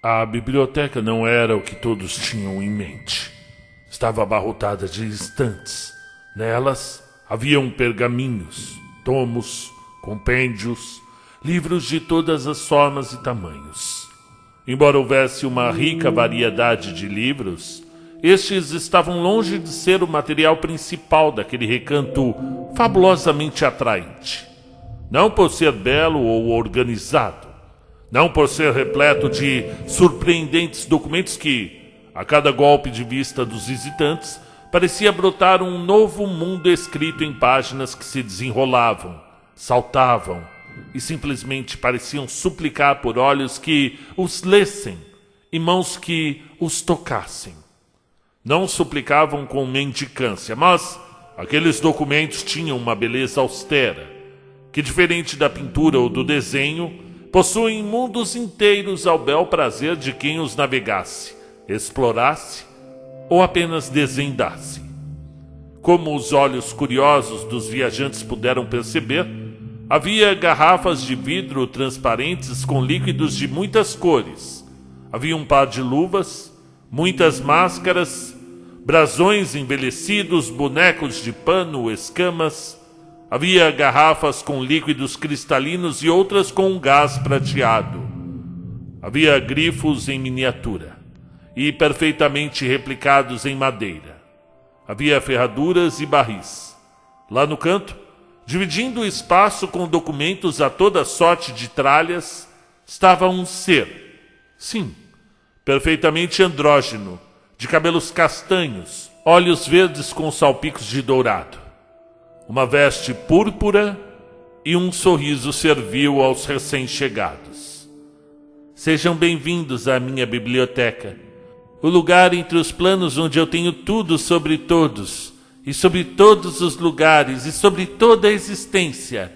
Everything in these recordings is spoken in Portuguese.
A biblioteca não era o que todos tinham em mente. Estava abarrotada de estantes. Nelas haviam pergaminhos, tomos, compêndios, livros de todas as formas e tamanhos. Embora houvesse uma rica variedade de livros, estes estavam longe de ser o material principal daquele recanto fabulosamente atraente. Não por ser belo ou organizado, não por ser repleto de surpreendentes documentos que, a cada golpe de vista dos visitantes, parecia brotar um novo mundo escrito em páginas que se desenrolavam, saltavam e simplesmente pareciam suplicar por olhos que os lessem e mãos que os tocassem. Não suplicavam com mendicância, mas aqueles documentos tinham uma beleza austera, que, diferente da pintura ou do desenho, possuem mundos inteiros ao bel prazer de quem os navegasse, explorasse ou apenas desvendasse. Como os olhos curiosos dos viajantes puderam perceber, havia garrafas de vidro transparentes com líquidos de muitas cores. Havia um par de luvas, muitas máscaras, brasões envelhecidos, bonecos de pano, escamas. Havia garrafas com líquidos cristalinos e outras com um gás prateado. Havia grifos em miniatura e perfeitamente replicados em madeira. Havia ferraduras e barris. Lá no canto, dividindo o espaço com documentos a toda sorte de tralhas, estava um ser. Sim, perfeitamente andrógeno, de cabelos castanhos, olhos verdes com salpicos de dourado. Uma veste púrpura e um sorriso servil aos recém-chegados. Sejam bem-vindos à minha biblioteca, o lugar entre os planos onde eu tenho tudo sobre todos, e sobre todos os lugares, e sobre toda a existência,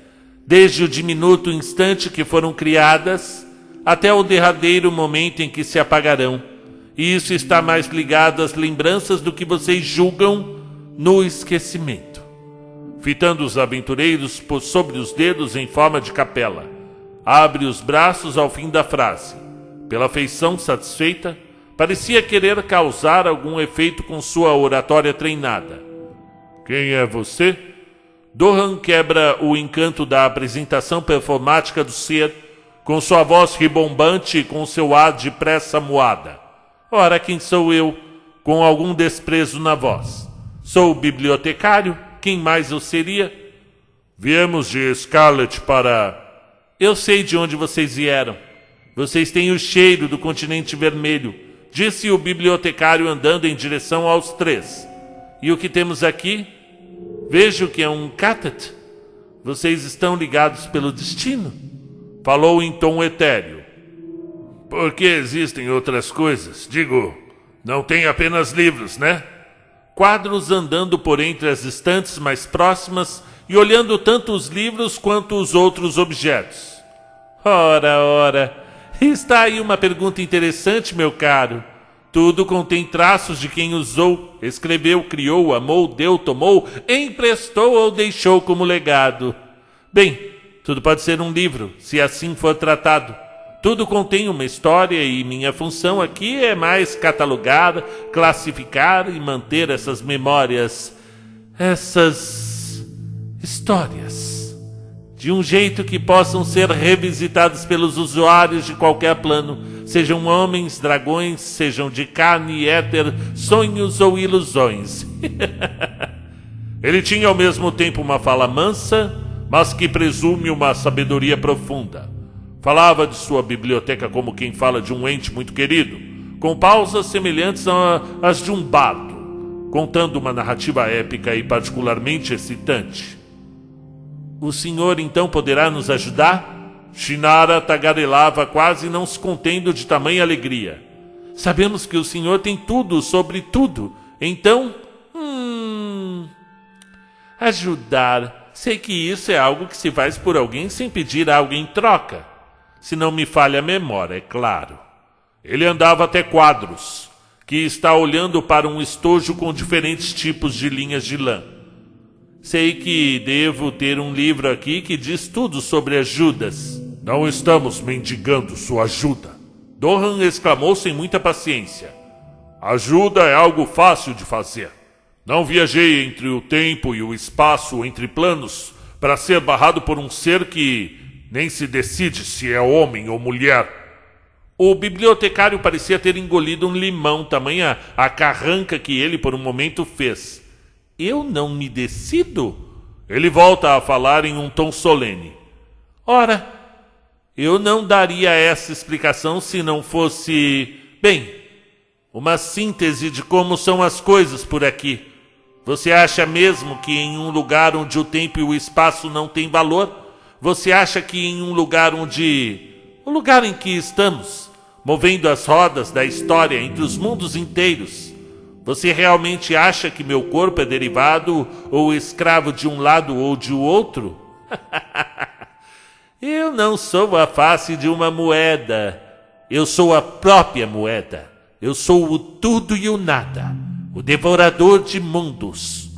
desde o diminuto instante que foram criadas, até o derradeiro momento em que se apagarão. E isso está mais ligado às lembranças do que vocês julgam no esquecimento. Fitando os aventureiros por sobre os dedos em forma de capela, abre os braços ao fim da frase. Pela feição satisfeita, parecia querer causar algum efeito com sua oratória treinada. Quem é você? Doran quebra o encanto da apresentação performática do ser, com sua voz ribombante e com seu ar de pressa moada. Ora, quem sou eu? Com algum desprezo na voz. Sou o bibliotecário? Quem mais eu seria? Viemos de Scarlet para... Eu sei de onde vocês vieram. Vocês têm o cheiro do continente vermelho, disse o bibliotecário andando em direção aos três. E o que temos aqui? Vejo que é um catat. Vocês estão ligados pelo destino? Falou em tom etéreo. Porque existem outras coisas. Digo, não tem apenas livros, né? Quadros andando por entre as estantes mais próximas e olhando tanto os livros quanto os outros objetos. Ora, está aí uma pergunta interessante, meu caro. Tudo contém traços de quem usou, escreveu, criou, amou, deu, tomou, emprestou ou deixou como legado. Bem, tudo pode ser um livro, se assim for tratado. Tudo contém uma história e minha função aqui é mais catalogar, classificar e manter essas memórias, essas histórias, de um jeito que possam ser revisitadas pelos usuários de qualquer plano, sejam homens, dragões, sejam de carne e éter, sonhos ou ilusões. Ele tinha ao mesmo tempo uma fala mansa, mas que presume uma sabedoria profunda. Falava de sua biblioteca como quem fala de um ente muito querido, com pausas semelhantes às de um bardo, contando uma narrativa épica e particularmente excitante. O senhor então poderá nos ajudar? Shinara tagarelava, quase não se contendo de tamanha alegria. Sabemos que o senhor tem tudo sobre tudo, então... Ajudar. Sei que isso é algo que se faz por alguém sem pedir algo em troca. Se não me falha a memória, é claro. Ele andava até quadros, que está olhando para um estojo com diferentes tipos de linhas de lã. Sei que devo ter um livro aqui que diz tudo sobre as Judas. Não estamos mendigando sua ajuda. Doran exclamou sem muita paciência. Ajuda é algo fácil de fazer. Não viajei entre o tempo e o espaço entre planos para ser barrado por um ser que nem se decide se é homem ou mulher. O bibliotecário parecia ter engolido um limão, tamanha a carranca que ele por um momento fez. Eu não me decido? Ele volta a falar em um tom solene. Ora, eu não daria essa explicação se não fosse, bem, uma síntese de como são as coisas por aqui. Você acha mesmo que em um lugar onde o tempo e o espaço não têm valor, você acha que em um lugar onde... o lugar em que estamos, movendo as rodas da história entre os mundos inteiros, você realmente acha que meu corpo é derivado ou escravo de um lado ou de outro? Eu não sou a face de uma moeda. Eu sou a própria moeda. Eu sou o tudo e o nada. O devorador de mundos.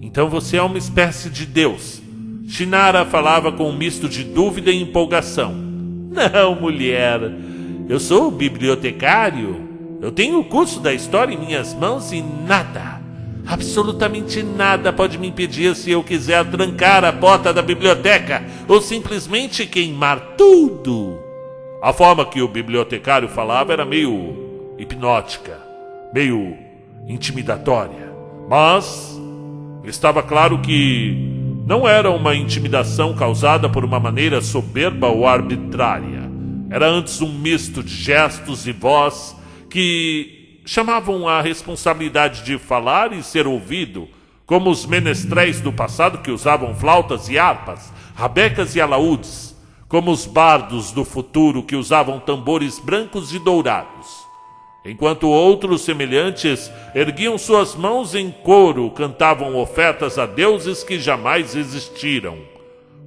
Então você é uma espécie de Deus. Shinara falava com um misto de dúvida e empolgação. Não, mulher. Eu sou o bibliotecário. Eu tenho o curso da história em minhas mãos e nada, absolutamente nada pode me impedir se eu quiser trancar a porta da biblioteca ou simplesmente queimar tudo. A forma que o bibliotecário falava era meio hipnótica, meio intimidatória, mas estava claro que não era uma intimidação causada por uma maneira soberba ou arbitrária. Era antes um misto de gestos e voz que chamavam a responsabilidade de falar e ser ouvido, como os menestréis do passado que usavam flautas e harpas, rabecas e alaúdes, como os bardos do futuro que usavam tambores brancos e dourados. Enquanto outros semelhantes erguiam suas mãos em coro, cantavam ofertas a deuses que jamais existiram.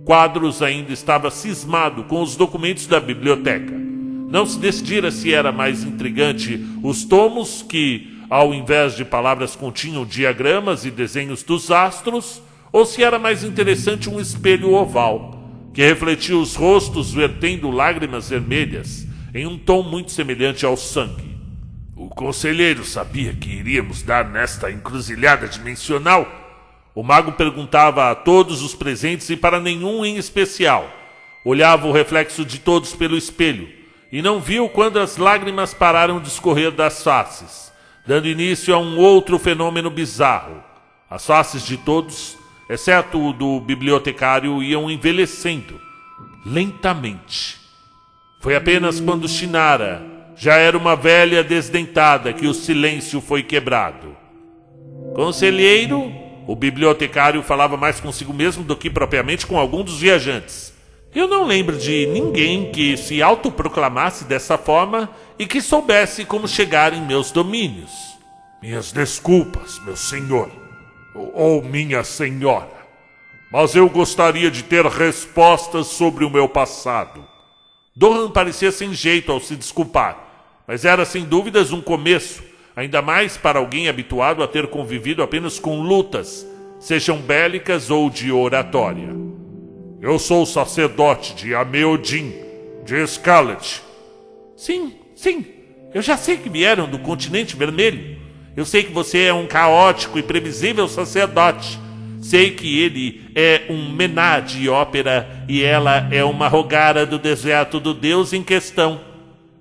Quadros ainda estava cismado com os documentos da biblioteca. Não se decidira se era mais intrigante os tomos que, ao invés de palavras, continham diagramas e desenhos dos astros, ou se era mais interessante um espelho oval, que refletia os rostos vertendo lágrimas vermelhas, em um tom muito semelhante ao sangue. O conselheiro sabia que iríamos dar nesta encruzilhada dimensional? O mago perguntava a todos os presentes e para nenhum em especial. Olhava o reflexo de todos pelo espelho, e não viu quando as lágrimas pararam de escorrer das faces, dando início a um outro fenômeno bizarro. As faces de todos, exceto o do bibliotecário, iam envelhecendo, lentamente. Foi apenas quando Shinara já era uma velha desdentada que o silêncio foi quebrado. Conselheiro, o bibliotecário falava mais consigo mesmo do que propriamente com algum dos viajantes. Eu não lembro de ninguém que se autoproclamasse dessa forma e que soubesse como chegar em meus domínios. Minhas desculpas, meu senhor, ou minha senhora, mas eu gostaria de ter respostas sobre o meu passado. Doran parecia sem jeito ao se desculpar, mas era sem dúvidas um começo, ainda mais para alguém habituado a ter convivido apenas com lutas, sejam bélicas ou de oratória. Eu sou o sacerdote de Ameodin, de Scarlet. Sim, eu já sei que vieram do continente vermelho. Eu sei que você é um caótico e previsível sacerdote. Sei que ele é um mená de ópera e ela é uma rogara do deserto do deus em questão.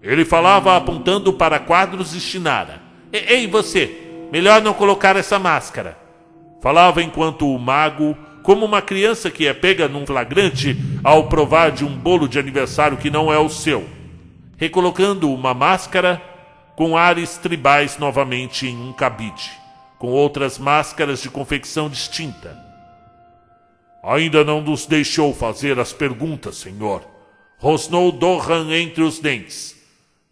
Ele falava apontando para quadros de Shinara. Ei, você, melhor não colocar essa máscara. Falava enquanto o mago, como uma criança que é pega num flagrante ao provar de um bolo de aniversário que não é o seu, recolocando uma máscara com ares tribais novamente em um cabide, com outras máscaras de confecção distinta. Ainda não nos deixou fazer as perguntas, senhor, rosnou Doran entre os dentes.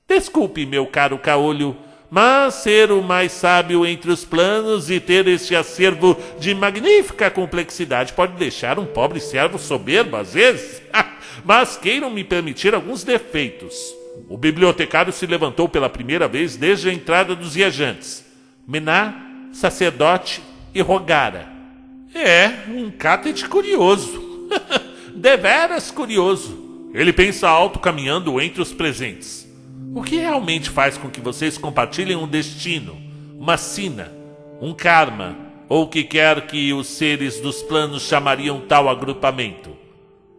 Desculpe, meu caro caolho, mas ser o mais sábio entre os planos e ter este acervo de magnífica complexidade pode deixar um pobre servo soberbo às vezes. Mas queiram me permitir alguns defeitos. O bibliotecário se levantou pela primeira vez desde a entrada dos viajantes. Mená, sacerdote e rogara. Um catete curioso. Deveras curioso. Ele pensa alto caminhando entre os presentes. O que realmente faz com que vocês compartilhem um destino, uma sina, um karma, ou o que quer que os seres dos planos chamariam tal agrupamento?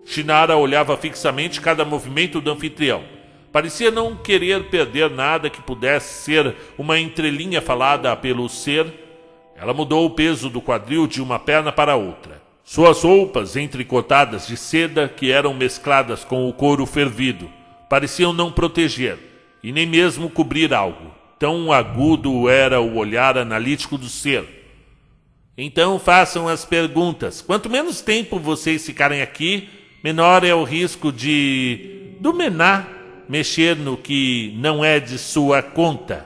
Shinara olhava fixamente cada movimento do anfitrião. Parecia não querer perder nada que pudesse ser uma entrelinha falada pelo ser. Ela mudou o peso do quadril de uma perna para outra. Suas roupas entrecotadas de seda, que eram mescladas com o couro fervido, pareciam não proteger, e nem mesmo cobrir algo. Tão agudo era o olhar analítico do ser. Então façam as perguntas. Quanto menos tempo vocês ficarem aqui, menor é o risco do Mená mexer no que não é de sua conta.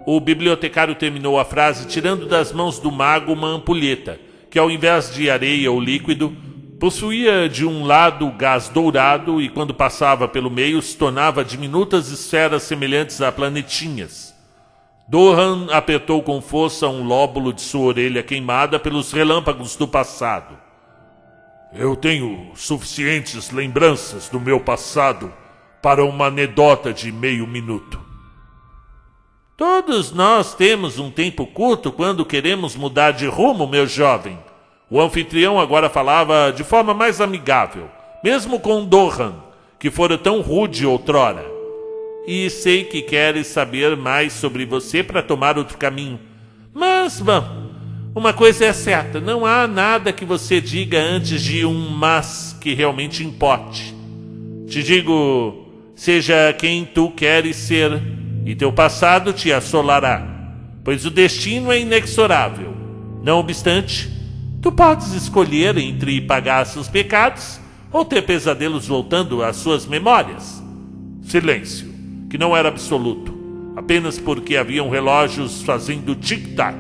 O bibliotecário terminou a frase tirando das mãos do mago uma ampulheta, que ao invés de areia ou líquido, possuía de um lado gás dourado e quando passava pelo meio se tornava diminutas esferas semelhantes a planetinhas. Doran apertou com força um lóbulo de sua orelha queimada pelos relâmpagos do passado. Eu tenho suficientes lembranças do meu passado para uma anedota de meio minuto. Todos nós temos um tempo curto quando queremos mudar de rumo, meu jovem. O anfitrião agora falava de forma mais amigável, mesmo com Doran, que fora tão rude outrora. E sei que queres saber mais sobre você para tomar outro caminho. Mas, vamos, uma coisa é certa, não há nada que você diga antes de um mas que realmente importe. Te digo, seja quem tu queres ser, e teu passado te assolará, pois o destino é inexorável. Não obstante, tu podes escolher entre pagar seus pecados ou ter pesadelos voltando às suas memórias. Silêncio, que não era absoluto, apenas porque haviam relógios fazendo tic-tac,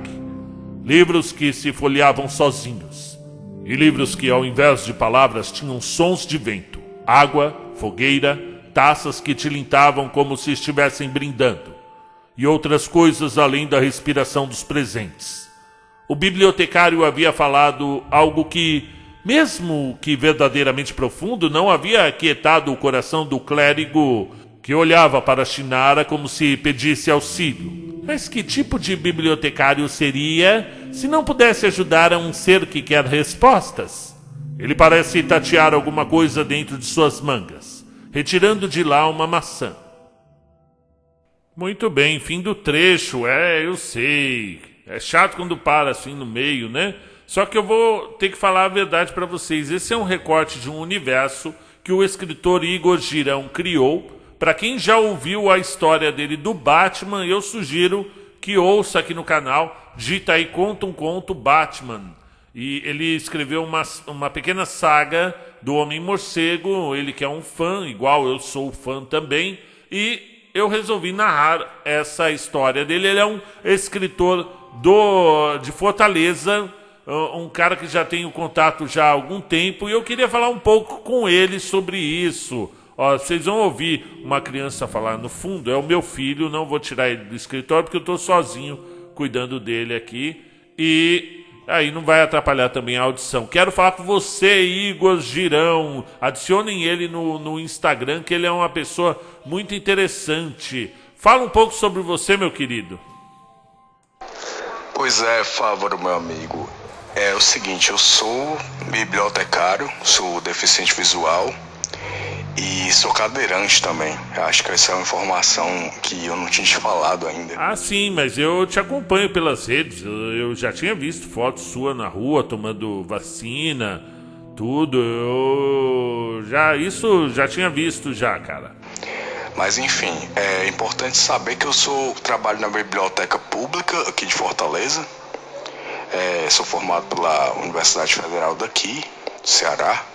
livros que se folheavam sozinhos, e livros que, ao invés de palavras, tinham sons de vento, água, fogueira, taças que tilintavam como se estivessem brindando, e outras coisas além da respiração dos presentes. O bibliotecário havia falado algo que, mesmo que verdadeiramente profundo, não havia aquietado o coração do clérigo, que olhava para Shinara como se pedisse auxílio. Mas que tipo de bibliotecário seria se não pudesse ajudar a um ser que quer respostas? Ele parece tatear alguma coisa dentro de suas mangas, retirando de lá uma maçã. Muito bem, fim do trecho, eu sei. É chato quando para assim no meio, né? Só que eu vou ter que falar a verdade para vocês. Esse é um recorte de um universo que o escritor Igor Girão criou. Para quem já ouviu a história dele do Batman, eu sugiro que ouça aqui no canal. Digita aí Conta um Conto Batman. E ele escreveu uma pequena saga do Homem-Morcego, ele que é um fã, igual eu sou fã também, e eu resolvi narrar essa história dele. Ele é um escritor de Fortaleza, um cara que já tenho contato já há algum tempo, e eu queria falar um pouco com ele sobre isso. Ó, vocês vão ouvir uma criança falar no fundo, é o meu filho, não vou tirar ele do escritório porque eu estou sozinho cuidando dele aqui, e aí não vai atrapalhar também a audição. Quero falar com você, Igor Girão. Adicionem ele no Instagram, que ele é uma pessoa muito interessante. Fala um pouco sobre você, meu querido. Pois é, Fávaro, meu amigo. É o seguinte, eu sou bibliotecário, sou deficiente visual e sou cadeirante também. Acho que essa é uma informação que eu não tinha te falado ainda. Ah, sim, mas eu te acompanho pelas redes. Eu já tinha visto fotos sua na rua, tomando vacina, tudo. Isso já tinha visto já, cara. Mas enfim, é importante saber que eu trabalho na biblioteca pública aqui de Fortaleza. Sou formado pela Universidade Federal daqui, do Ceará.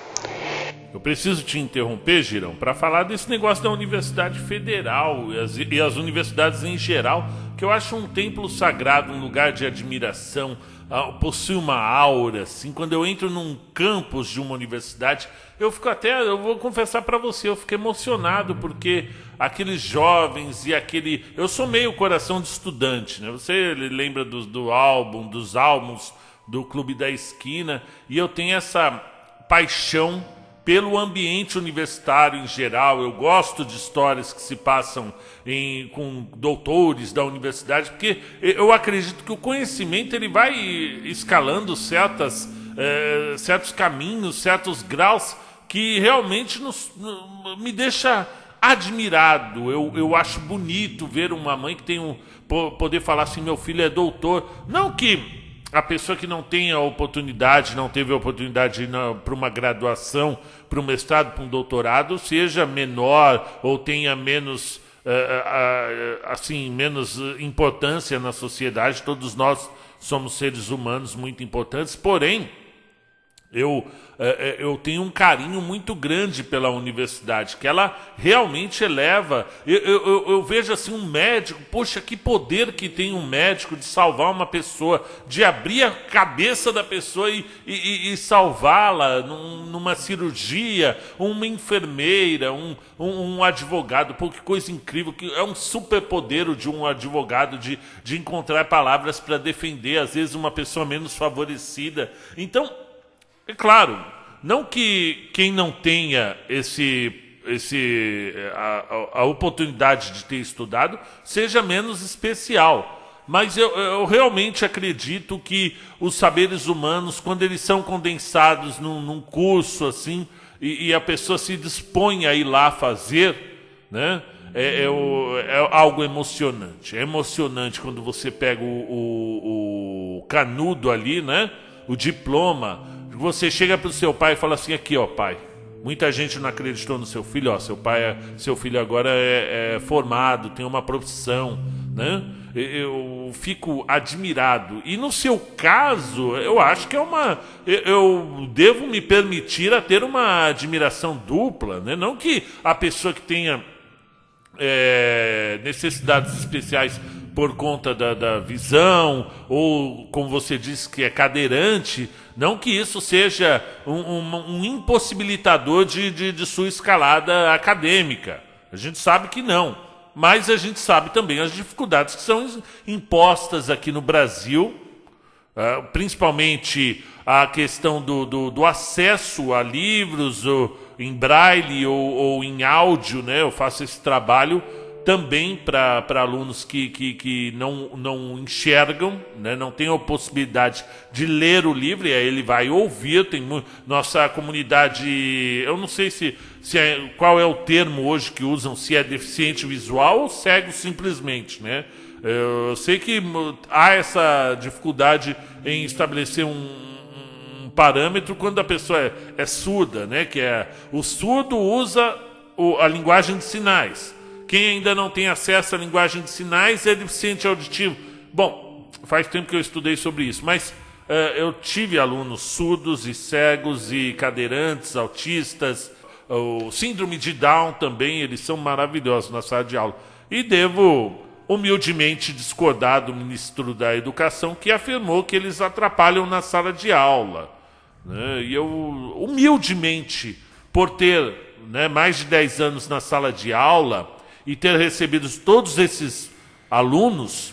Eu preciso te interromper, Girão, para falar desse negócio da Universidade Federal e as universidades em geral, que eu acho um templo sagrado, um lugar de admiração, possui uma aura, assim. Quando eu entro num campus de uma universidade, eu vou confessar para você, eu fico emocionado, porque aqueles jovens e eu sou meio coração de estudante, né? Você lembra dos álbuns do Clube da Esquina, e eu tenho essa paixão pelo ambiente universitário em geral. Eu gosto de histórias que se passam com doutores da universidade, porque eu acredito que o conhecimento ele vai escalando certos caminhos, certos graus que realmente me deixa admirado. Eu acho bonito ver uma mãe que tem poder falar assim: meu filho é doutor. Não que a pessoa que não teve a oportunidade de ir para uma graduação, para um mestrado, para um doutorado, seja menor ou tenha menos menos importância na sociedade. Todos nós somos seres humanos muito importantes, porém eu tenho um carinho muito grande pela universidade, que ela realmente eleva. Eu vejo assim um médico, poxa, que poder que tem um médico de salvar uma pessoa, de abrir a cabeça da pessoa e salvá-la numa cirurgia, uma enfermeira, um advogado. Pô, que coisa incrível, que é um superpoder de um advogado de encontrar palavras para defender, às vezes, uma pessoa menos favorecida. Então, é claro, não que quem não tenha a oportunidade de ter estudado seja menos especial, mas eu realmente acredito que os saberes humanos, quando eles são condensados num curso assim, e a pessoa se dispõe a ir lá fazer, né? É algo emocionante. É emocionante quando você pega o canudo ali, né? O diploma. Você chega para o seu pai e fala assim: aqui, ó, pai, muita gente não acreditou no seu filho, ó, seu filho agora é formado, tem uma profissão, né? Eu fico admirado. E no seu caso, eu acho que eu devo me permitir a ter uma admiração dupla, né? Não que a pessoa que tenha necessidades especiais por conta da visão, ou como você disse que é cadeirante, não que isso seja um impossibilitador de sua escalada acadêmica. A gente sabe que não, mas a gente sabe também as dificuldades que são impostas aqui no Brasil, principalmente a questão do acesso a livros em braille ou em áudio, né? Eu faço esse trabalho também para alunos que não enxergam, né? Não têm a possibilidade de ler o livro, e aí ele vai ouvir. Nossa comunidade, eu não sei qual é o termo hoje que usam, se é deficiente visual ou cego simplesmente, né? Eu sei que há essa dificuldade em estabelecer um parâmetro quando a pessoa é surda, né? Que o surdo usa a linguagem de sinais. Quem ainda não tem acesso à linguagem de sinais é deficiente auditivo. Bom, faz tempo que eu estudei sobre isso, mas eu tive alunos surdos e cegos e cadeirantes, autistas, o síndrome de Down também, eles são maravilhosos na sala de aula. E devo humildemente discordar do ministro da Educação, que afirmou que eles atrapalham na sala de aula, né? E eu, humildemente, por ter, né, mais de 10 anos na sala de aula e ter recebido todos esses alunos,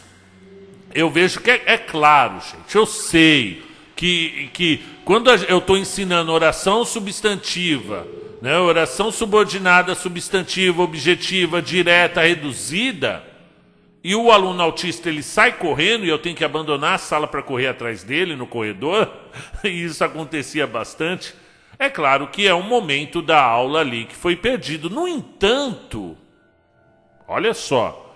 eu vejo que é claro, gente, eu sei que quando eu estou ensinando oração substantiva, né, oração subordinada, substantiva, objetiva, direta, reduzida, e o aluno autista ele sai correndo e eu tenho que abandonar a sala para correr atrás dele no corredor, e isso acontecia bastante, é claro que é um momento da aula ali que foi perdido. No entanto, olha só,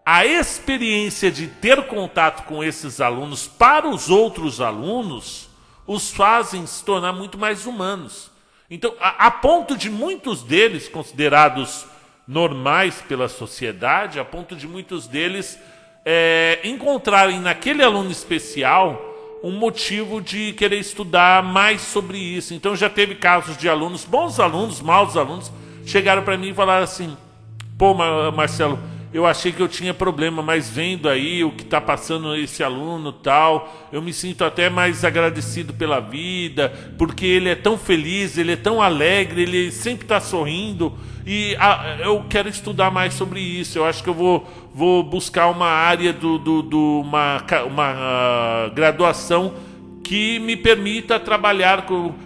a experiência de ter contato com esses alunos para os outros alunos os fazem se tornar muito mais humanos. Então, a ponto de muitos deles considerados normais pela sociedade, a ponto de muitos deles encontrarem naquele aluno especial um motivo de querer estudar mais sobre isso. Então já teve casos de alunos, bons alunos, maus alunos, chegaram para mim e falaram assim: pô, Marcelo, eu achei que eu tinha problema, mas vendo aí o que está passando esse aluno tal, eu me sinto até mais agradecido pela vida, porque ele é tão feliz, ele é tão alegre, ele sempre está sorrindo, e eu quero estudar mais sobre isso. Eu acho que eu vou buscar uma área uma graduação que me permita trabalhar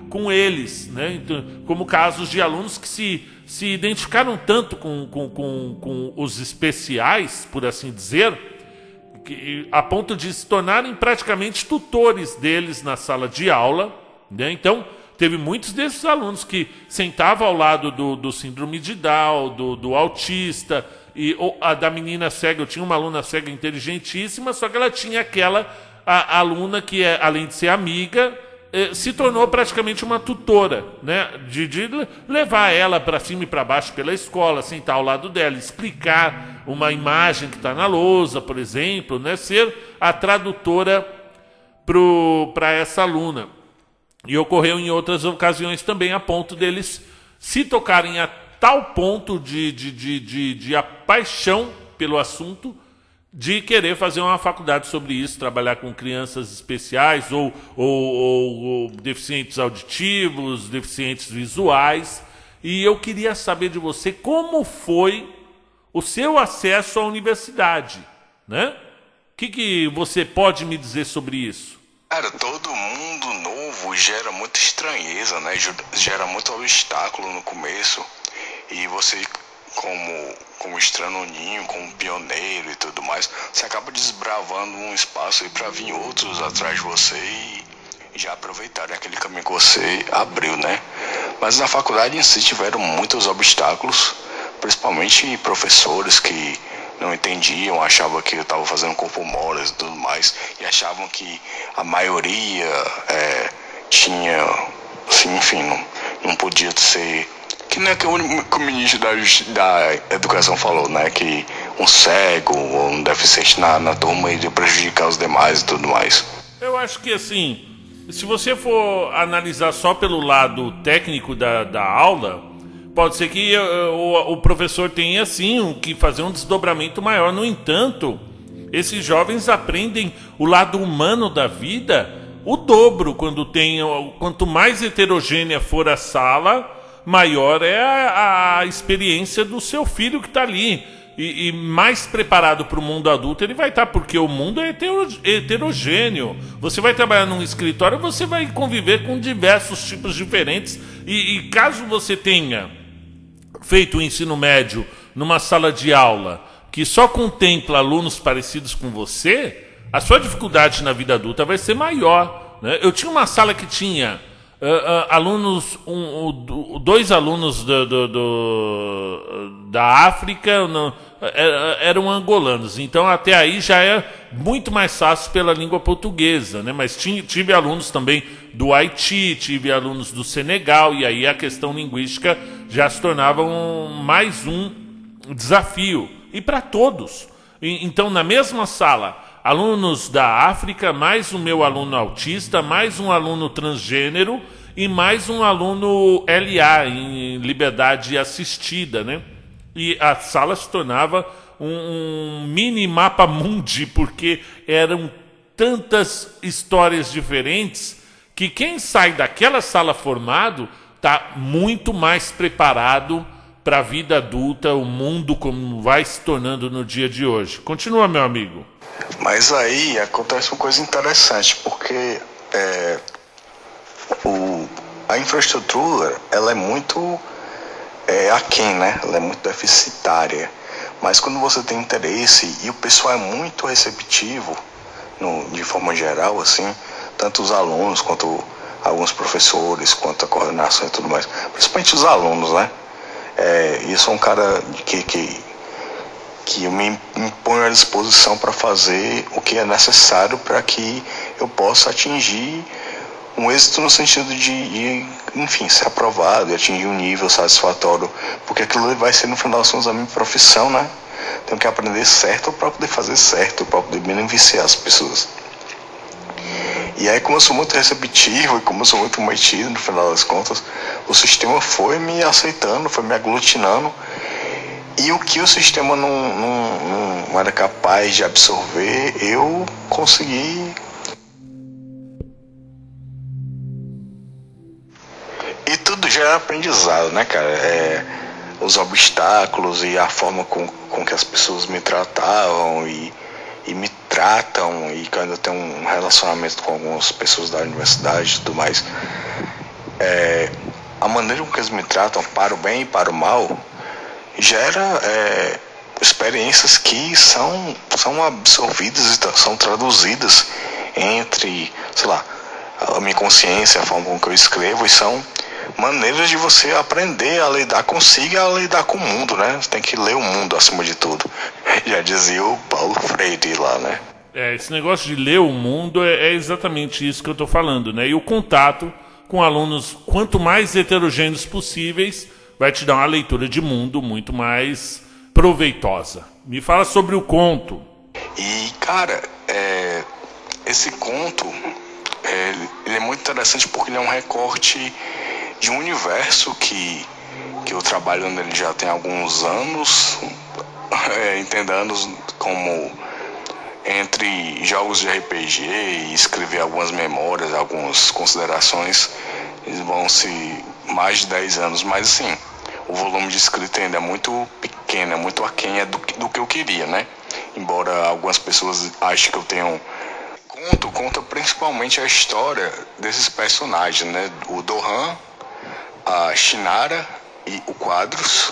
com eles, né? Então, como casos de alunos que se identificaram tanto com os especiais, por assim dizer, a ponto de se tornarem praticamente tutores deles na sala de aula, né? Então, teve muitos desses alunos que sentavam ao lado do síndrome de Down, do autista, e a da menina cega. Eu tinha uma aluna cega inteligentíssima, só que ela tinha aquela aluna que, além de ser amiga, se tornou praticamente uma tutora, né? De levar ela para cima e para baixo pela escola, sentar ao lado dela, explicar uma imagem que está na lousa, por exemplo, né? Ser a tradutora para essa aluna. E ocorreu em outras ocasiões também, a ponto deles se tocarem a tal ponto de a paixão pelo assunto, de querer fazer uma faculdade sobre isso, trabalhar com crianças especiais ou deficientes auditivos, deficientes visuais. E eu queria saber de você como foi o seu acesso à universidade, né? O que você pode me dizer sobre isso? Cara, todo mundo novo gera muita estranheza, né? Gera muito obstáculo no começo. E você, como estranho no ninho, como pioneiro e tudo mais, você acaba desbravando um espaço aí pra vir outros atrás de você e já aproveitarem aquele caminho que você abriu, né? Mas na faculdade em si tiveram muitos obstáculos, principalmente professores que não entendiam, achavam que eu estava fazendo corpo mole e tudo mais, e achavam que a maioria tinha, assim, enfim, não podia ser, que não é que o ministro da educação falou, né, que um cego ou um deficiente na turma iria prejudicar os demais e tudo mais. Eu acho que, assim, se você for analisar só pelo lado técnico da aula, pode ser que o professor tenha, sim, que fazer um desdobramento maior. No entanto, esses jovens aprendem o lado humano da vida o dobro. Quanto mais heterogênea for a sala, maior é a experiência do seu filho que está ali. E mais preparado para o mundo adulto ele vai estar, porque o mundo é heterogêneo. Você vai trabalhar num escritório, você vai conviver com diversos tipos diferentes. E caso você tenha feito o ensino médio numa sala de aula que só contempla alunos parecidos com você, a sua dificuldade na vida adulta vai ser maior, né? Eu tinha uma sala que tinha alunos, dois alunos da África, eram angolanos, então até aí já é muito mais fácil pela língua portuguesa, né? Mas tive alunos também do Haiti, tive alunos do Senegal, e aí a questão linguística já se tornava mais um desafio, e para todos. Então, na mesma sala, alunos da África, mais o meu aluno autista, mais um aluno transgênero e mais um aluno LA, em liberdade assistida, né? E a sala se tornava um mini mapa mundi, porque eram tantas histórias diferentes que quem sai daquela sala formado está muito mais preparado para a vida adulta, o mundo como vai se tornando no dia de hoje. Continua, meu amigo. Mas aí acontece uma coisa interessante, porque a infraestrutura ela é muito aquém, né? Ela é muito deficitária. Mas quando você tem interesse e o pessoal é muito receptivo, de forma geral, assim, tanto os alunos quanto alguns professores, quanto a coordenação e tudo mais, principalmente os alunos, né? Eu sou um cara que eu me ponho à disposição para fazer o que é necessário para que eu possa atingir um êxito no sentido de, enfim, ser aprovado e atingir um nível satisfatório, porque aquilo vai ser, no final das contas, a minha profissão, né? Tenho que aprender certo para poder fazer certo, para poder beneficiar as pessoas. E aí, como eu sou muito receptivo e como eu sou muito metido, no final das contas, o sistema foi me aceitando, foi me aglutinando. E o que o sistema não era capaz de absorver, eu consegui. E tudo já era aprendizado, né, cara? Os obstáculos e a forma com que as pessoas me tratavam e e me tratam, e quando eu tenho um relacionamento com algumas pessoas da universidade e tudo mais, a maneira com que eles me tratam, para o bem e para o mal, gera experiências que são absorvidas e são traduzidas entre, sei lá, a minha consciência, a forma com que eu escrevo, e são maneiras de você aprender a lidar consigo e a lidar com o mundo, né? Você tem que ler o mundo acima de tudo. Já dizia o Paulo Freire lá, né? Esse negócio de ler o mundo é exatamente isso que eu estou falando, né? E o contato com alunos, quanto mais heterogêneos possíveis, vai te dar uma leitura de mundo muito mais proveitosa. Me fala sobre o conto. E, cara, esse conto, ele é muito interessante porque ele é um recorte de um universo que eu trabalho nele já tem alguns anos, entendendo como entre jogos de RPG e escrever algumas memórias, algumas considerações, eles vão se mais de 10 anos, mas assim, o volume de escrita ainda é muito pequeno, é muito aquém do que eu queria, né? Embora algumas pessoas achem que eu tenho... Conta principalmente a história desses personagens, né? O Dohan, a Shinara e o Quadros,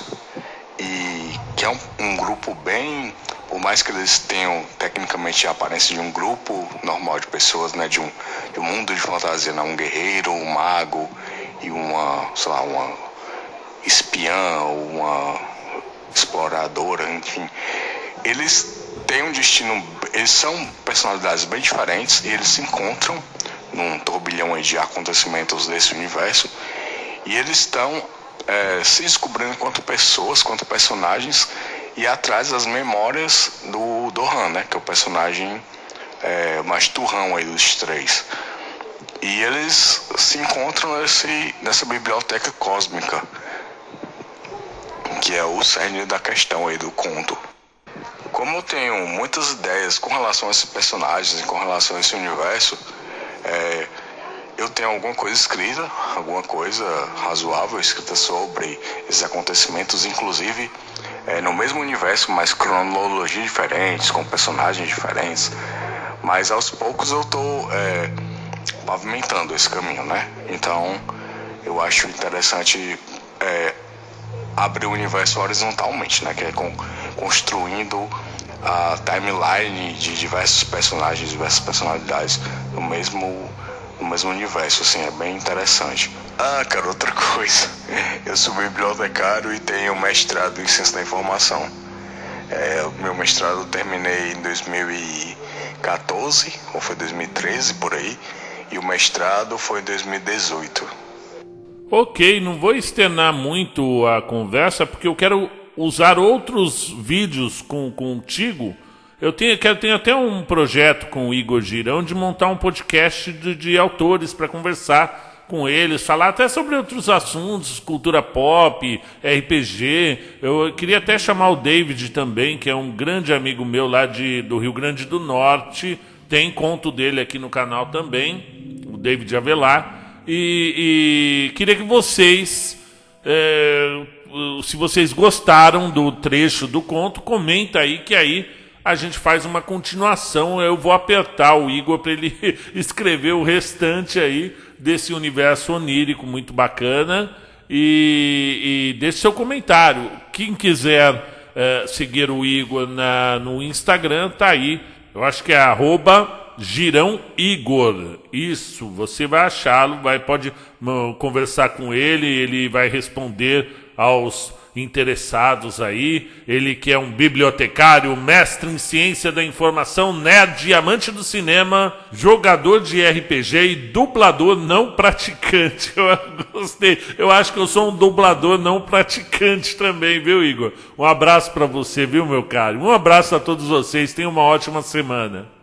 e que é um grupo bem, por mais que eles tenham tecnicamente a aparência de um grupo normal de pessoas, né, de um mundo de fantasia, né, um guerreiro, um mago e uma espiã, uma exploradora, enfim, eles têm um destino, eles são personalidades bem diferentes e eles se encontram num turbilhão de acontecimentos desse universo, e eles estão se descobrindo enquanto pessoas, quanto personagens, e atrás das memórias do Dohan, né, que é o personagem mais turrão aí dos três. E eles se encontram nessa biblioteca cósmica, que é o cerne da questão aí do conto. Como eu tenho muitas ideias com relação a esses personagens e com relação a esse universo, eu tenho alguma coisa escrita, alguma coisa razoável escrita sobre esses acontecimentos, inclusive no mesmo universo, mas cronologias diferentes, com personagens diferentes. Mas aos poucos eu estou pavimentando esse caminho, né? Então eu acho interessante abrir o universo horizontalmente, né? Que é construindo a timeline de diversos personagens, diversas personalidades no mesmo universo, assim, é bem interessante. Cara, outra coisa, eu sou bibliotecário e tenho mestrado em Ciência da Informação. Meu mestrado eu terminei em 2014, ou foi 2013, por aí, e o mestrado foi em 2018. Ok, não vou externar muito a conversa, porque eu quero usar outros vídeos contigo. Eu tenho até um projeto com o Igor Girão de montar um podcast de autores para conversar com eles, falar até sobre outros assuntos, cultura pop, RPG. Eu queria até chamar o David também, que é um grande amigo meu lá do Rio Grande do Norte. Tem conto dele aqui no canal também, o David Avelar. E queria que vocês, se vocês gostaram do trecho do conto, comenta aí, que aí a gente faz uma continuação. Eu vou apertar o Igor para ele escrever o restante aí desse universo onírico muito bacana. E deixe seu comentário. Quem quiser seguir o Igor no Instagram, tá aí. Eu acho que é @GirãoIgor. Isso, você vai achá-lo, pode conversar com ele, ele vai responder aos interessados aí. Ele que é um bibliotecário, mestre em ciência da informação, nerd, amante do cinema, jogador de RPG e dublador não praticante. Eu gostei. Eu acho que eu sou um dublador não praticante também, viu, Igor? Um abraço pra você, viu, meu caro? Um abraço a todos vocês. Tenham uma ótima semana.